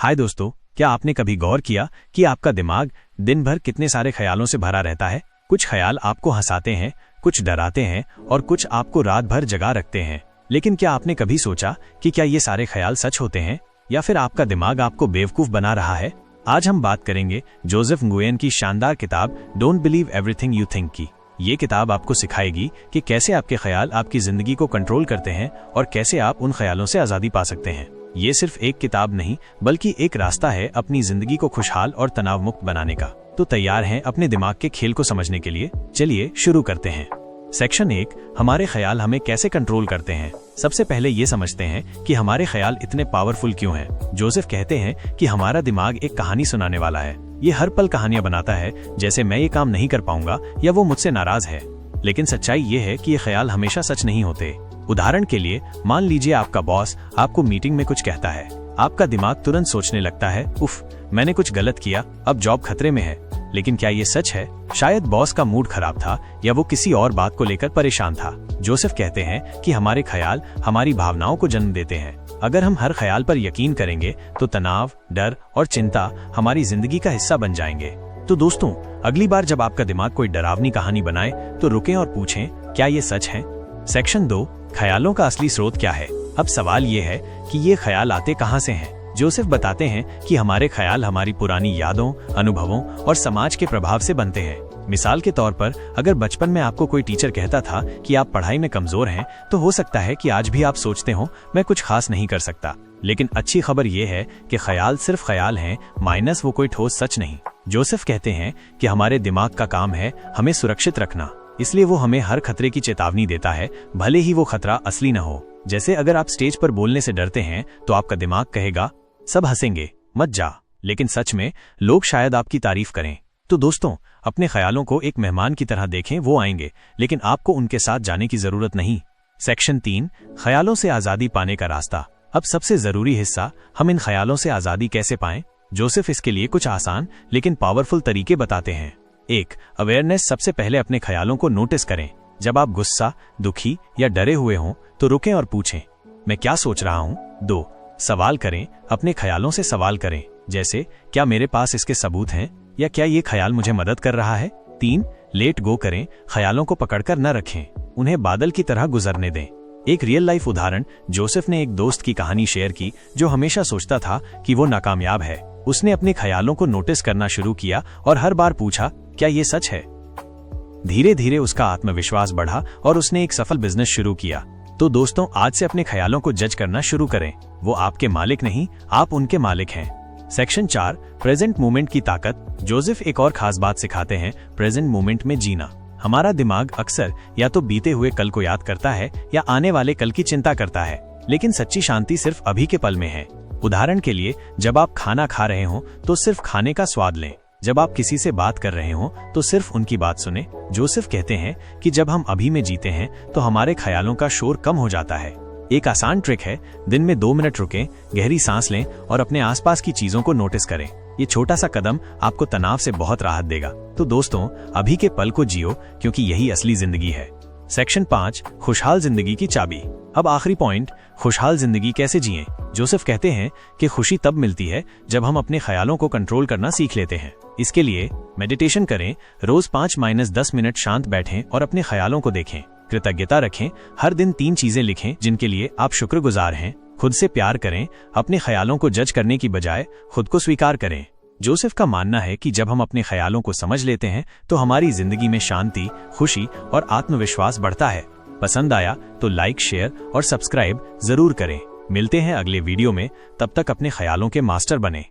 हाय दोस्तों, क्या आपने कभी गौर किया कि आपका दिमाग दिन भर कितने सारे ख्यालों से भरा रहता है। कुछ ख्याल आपको हंसाते हैं, कुछ डराते हैं और कुछ आपको रात भर जगा रखते हैं। लेकिन क्या आपने कभी सोचा कि क्या ये सारे ख्याल सच होते हैं या फिर आपका दिमाग आपको बेवकूफ बना रहा है। आज हम बात करेंगे जोसेफ nguyen की शानदार किताब don't believe everything you think की। ये किताब आपको सिखाएगी कि कैसे आपके ख्याल आपकी जिंदगी को कंट्रोल करते हैं और कैसे आप उन ख्यालों से आज़ादी पा सकते हैं। ये सिर्फ एक किताब नहीं बल्कि एक रास्ता है अपनी जिंदगी को खुशहाल और तनाव मुक्त बनाने का। तो तैयार हैं अपने दिमाग के खेल को समझने के लिए? चलिए शुरू करते हैं। सेक्शन 1, हमारे ख्याल हमें कैसे कंट्रोल करते हैं। सबसे पहले ये समझते हैं कि हमारे ख्याल इतने पावरफुल क्यों हैं। जोसेफ कहते हैं कि हमारा दिमाग एक कहानी सुनाने वाला है। ये हर पल कहानियां बनाता है, जैसे मैं ये काम नहीं कर पाऊंगा या वो मुझसे नाराज है। लेकिन सच्चाई ये है कि ये ख्याल हमेशा सच नहीं होते। उदाहरण के लिए, मान लीजिए आपका बॉस आपको मीटिंग में कुछ कहता है। आपका दिमाग तुरंत सोचने लगता है, उफ, मैंने कुछ गलत किया, अब जॉब खतरे में है। लेकिन क्या ये सच है? शायद बॉस का मूड खराब था या वो किसी और बात को लेकर परेशान था। जोसेफ कहते हैं कि हमारे ख्याल हमारी भावनाओं को जन्म देते हैं। अगर हम हर ख्याल पर यकीन करेंगे तो तनाव, डर और चिंता हमारी जिंदगी का हिस्सा बन जाएंगे। तो दोस्तों, अगली बार जब आपका दिमाग कोई डरावनी कहानी बनाए तो रुकें और पूछें, क्या ये सच है? सेक्शन 2, ख्यालों का असली स्रोत क्या है। अब सवाल ये है कि ये ख्याल आते कहाँ से हैं। जोसेफ बताते हैं कि हमारे ख्याल हमारी पुरानी यादों, अनुभवों और समाज के प्रभाव से बनते हैं। मिसाल के तौर पर, अगर बचपन में आपको कोई टीचर कहता था कि आप पढ़ाई में कमजोर हैं, तो हो सकता है कि आज भी आप सोचते हो, मैं कुछ खास नहीं कर सकता। लेकिन अच्छी खबर यह है कि ख्याल सिर्फ ख्याल हैं, माइनस वो कोई ठोस सच नहीं। जोसेफ कहते हैं कि हमारे दिमाग का काम है हमें सुरक्षित रखना, इसलिए वो हमें हर खतरे की चेतावनी देता है, भले ही वो खतरा असली न हो। जैसे अगर आप स्टेज पर बोलने से डरते हैं तो आपका दिमाग कहेगा, सब हंसेंगे, मत जा। लेकिन सच में लोग शायद आपकी तारीफ करें। तो दोस्तों, अपने ख्यालों को एक मेहमान की तरह देखें, वो आएंगे, लेकिन आपको उनके साथ जाने की जरूरत नहीं। सेक्शन 3, ख्यालों से आजादी पाने का रास्ता। अब सबसे जरूरी हिस्सा, हम इन ख्यालों से आजादी कैसे पाएं। जोसेफ इसके लिए कुछ आसान लेकिन पावरफुल तरीके बताते हैं। 1, अवेयरनेस। सबसे पहले अपने ख्यालों को नोटिस करें। जब आप गुस्सा, दुखी या डरे हुए हों तो रुकें और पूछें, मैं क्या सोच रहा हूं। 2, सवाल करें। अपने ख्यालों से सवाल करें, जैसे क्या मेरे पास इसके सबूत हैं या क्या ये ख्याल मुझे मदद कर रहा है। 3, लेट गो करें। ख्यालों को पकड़कर न रखें, उन्हें बादल की तरह गुजरने दें। एक रियल लाइफ उदाहरण, जोसेफ ने एक दोस्त की कहानी शेयर की जो हमेशा सोचता था कि वो नाकामयाब है। उसने अपने ख्यालों को नोटिस करना शुरू किया और हर बार पूछा, क्या ये सच है। धीरे धीरे उसका आत्मविश्वास बढ़ा और उसने एक सफल बिजनेस शुरू किया। तो दोस्तों, आज से अपने ख्यालों को जज करना शुरू करें। वो आपके मालिक नहीं, आप उनके मालिक हैं। सेक्शन 4, प्रेजेंट मोमेंट की ताकत। जोसेफ एक और खास बात सिखाते हैं, प्रेजेंट मोमेंट में जीना। हमारा दिमाग अक्सर या तो बीते हुए कल को याद करता है या आने वाले कल की चिंता करता है, लेकिन सच्ची शांति सिर्फ अभी के पल में है। उदाहरण के लिए, जब आप खाना खा रहे हो तो सिर्फ खाने का स्वाद लें। जब आप किसी से बात कर रहे हो तो सिर्फ उनकी बात सुने। जोसेफ कहते हैं कि जब हम अभी में जीते हैं तो हमारे ख्यालों का शोर कम हो जाता है। एक आसान ट्रिक है, दिन में 2 मिनट रुकें, गहरी सांस लें और अपने आसपास की चीजों को नोटिस करें। ये छोटा सा कदम आपको तनाव से बहुत राहत देगा। तो दोस्तों, अभी के पल को जियो, क्योंकि यही असली जिंदगी है। सेक्शन 5, खुशहाल जिंदगी की चाबी। अब आखिरी पॉइंट, खुशहाल जिंदगी कैसे जिएं। जोसेफ कहते हैं कि खुशी तब मिलती है जब हम अपने ख्यालों को कंट्रोल करना सीख लेते हैं। इसके लिए मेडिटेशन करें, रोज 5-10 मिनट शांत बैठें और अपने ख्यालों को देखें। कृतज्ञता रखें, हर दिन 3 चीजें लिखें जिनके लिए आप शुक्रगुजार हैं। खुद से प्यार करें, अपने ख्यालों को जज करने की बजाय खुद को स्वीकार करें। जोसेफ का मानना है कि जब हम अपने ख्यालों को समझ लेते हैं तो हमारी जिंदगी में शांति, खुशी और आत्मविश्वास बढ़ता है। पसंद आया तो लाइक, शेयर और सब्सक्राइब जरूर करें। मिलते हैं अगले वीडियो में, तब तक अपने ख्यालों के मास्टर बने।